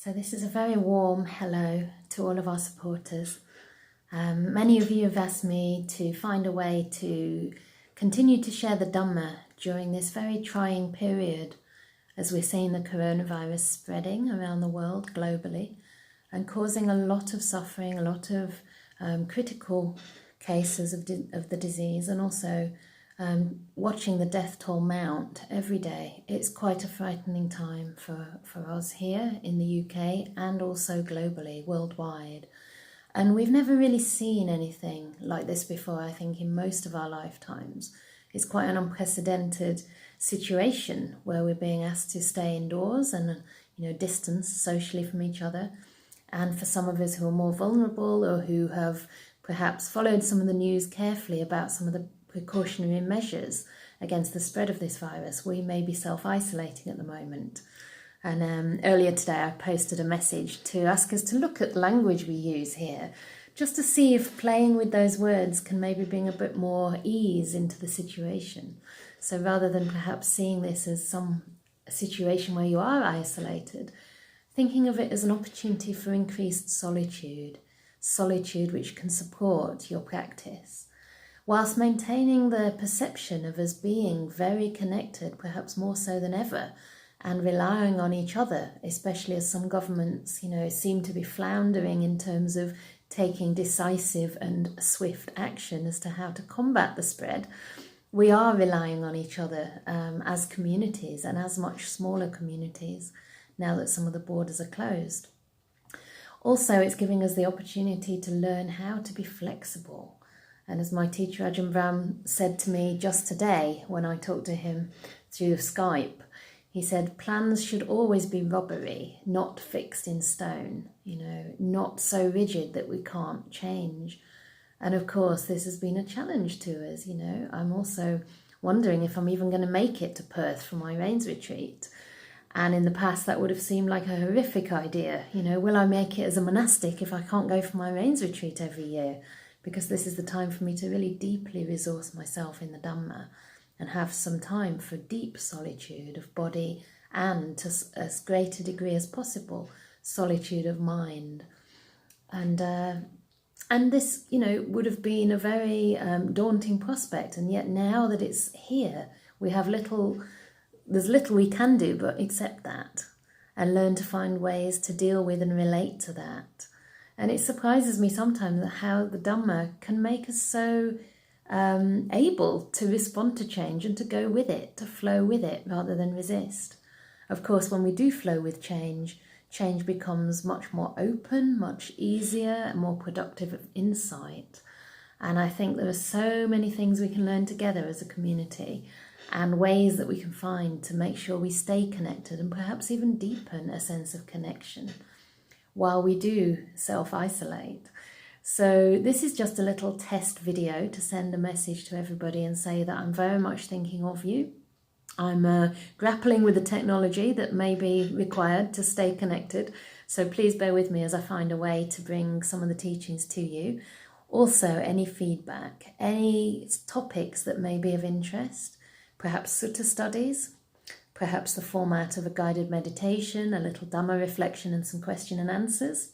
So this is a very warm hello to all of our supporters. Many of you have asked me to find a way to continue to share the Dhamma during this very trying period as we're seeing the coronavirus spreading around the world globally and causing a lot of suffering, a lot of critical cases of the disease, and also watching the death toll mount every day. It's quite a frightening time for us here in the UK and also globally, worldwide. And we've never really seen anything like this before, I think, in most of our lifetimes. It's quite an unprecedented situation where we're being asked to stay indoors and, distance socially from each other. And for some of us who are more vulnerable or who have perhaps followed some of the news carefully about some of the precautionary measures against the spread of this virus, we may be self-isolating at the moment. And earlier today I posted a message to ask us to look at the language we use here, just to see if playing with those words can maybe bring a bit more ease into the situation. So rather than perhaps seeing this as some situation where you are isolated, thinking of it as an opportunity for increased solitude which can support your practice, whilst maintaining the perception of us being very connected, perhaps more so than ever, and relying on each other, especially as some governments, seem to be floundering in terms of taking decisive and swift action as to how to combat the spread. We are relying on each other as communities, and as much smaller communities, now that some of the borders are closed. Also, it's giving us the opportunity to learn how to be flexible. And as my teacher Ajahn Brahm said to me just today when I talked to him through Skype, he said, plans should always be rubbery, not fixed in stone, not so rigid that we can't change. And of course, this has been a challenge to us, I'm also wondering if I'm even going to make it to Perth for my rains retreat. And in the past, that would have seemed like a horrific idea. Will I make it as a monastic if I can't go for my rains retreat every year? Because this is the time for me to really deeply resource myself in the Dhamma and have some time for deep solitude of body and, to as great a degree as possible, solitude of mind. And this, would have been a very daunting prospect. And yet now that it's here, there's little we can do but accept that and learn to find ways to deal with and relate to that. And it surprises me sometimes how the Dhamma can make us so able to respond to change and to go with it, to flow with it rather than resist. Of course, when we do flow with change, change becomes much more open, much easier, and more productive of insight. And I think there are so many things we can learn together as a community and ways that we can find to make sure we stay connected and perhaps even deepen a sense of connection while we do self-isolate. So this is just a little test video to send a message to everybody and say that I'm very much thinking of you. I'm grappling with the technology that may be required to stay connected. So please bear with me as I find a way to bring some of the teachings to you. Also, any feedback, any topics that may be of interest, perhaps sutta studies, perhaps the format of a guided meditation, a little Dhamma reflection and some question and answers.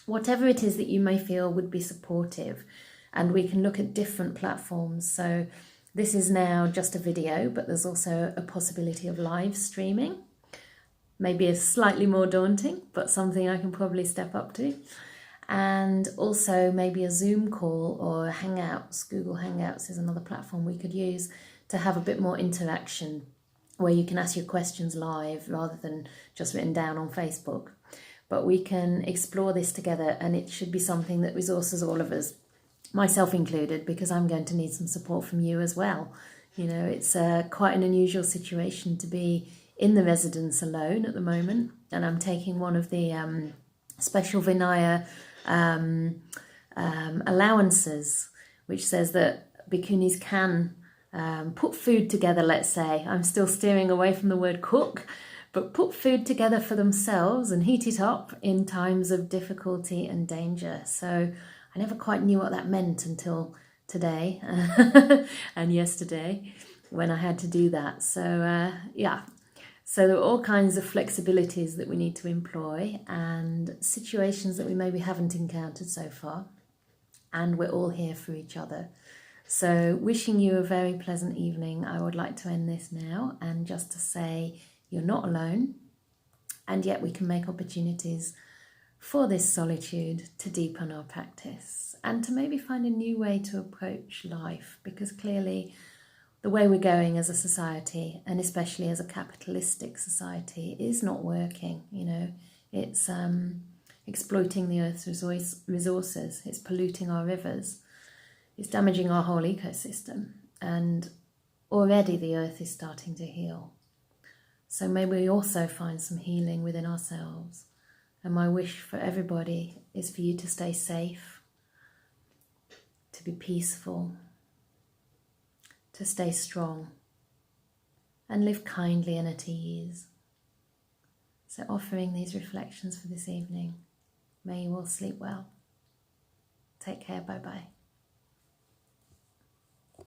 Whatever it is that you may feel would be supportive, and we can look at different platforms. So this is now just a video, but there's also a possibility of live streaming. Maybe a slightly more daunting, but something I can probably step up to. And also maybe a Zoom call or a Hangouts. Google Hangouts is another platform we could use to have a bit more interaction, where you can ask your questions live rather than just written down on Facebook. But we can explore this together, and it should be something that resources all of us, myself included, because I'm going to need some support from you as well. It's quite an unusual situation to be in the residence alone at the moment, and I'm taking one of the special Vinaya allowances, which says that bhikkhunis can put food together, let's say. I'm still steering away from the word cook, but put food together for themselves and heat it up in times of difficulty and danger. So I never quite knew what that meant until today and yesterday when I had to do that. So So there are all kinds of flexibilities that we need to employ and situations that we maybe haven't encountered so far. And we're all here for each other. So wishing you a very pleasant evening. I would like to end this now and just to say you're not alone, and yet we can make opportunities for this solitude to deepen our practice and to maybe find a new way to approach life, because clearly the way we're going as a society, and especially as a capitalistic society, is not working. It's exploiting the earth's resources, it's polluting our rivers, it's damaging our whole ecosystem, and already the earth is starting to heal. So may we also find some healing within ourselves. And my wish for everybody is for you to stay safe, to be peaceful, to stay strong, and live kindly and at ease. So offering these reflections for this evening, may you all sleep well. Take care, bye-bye.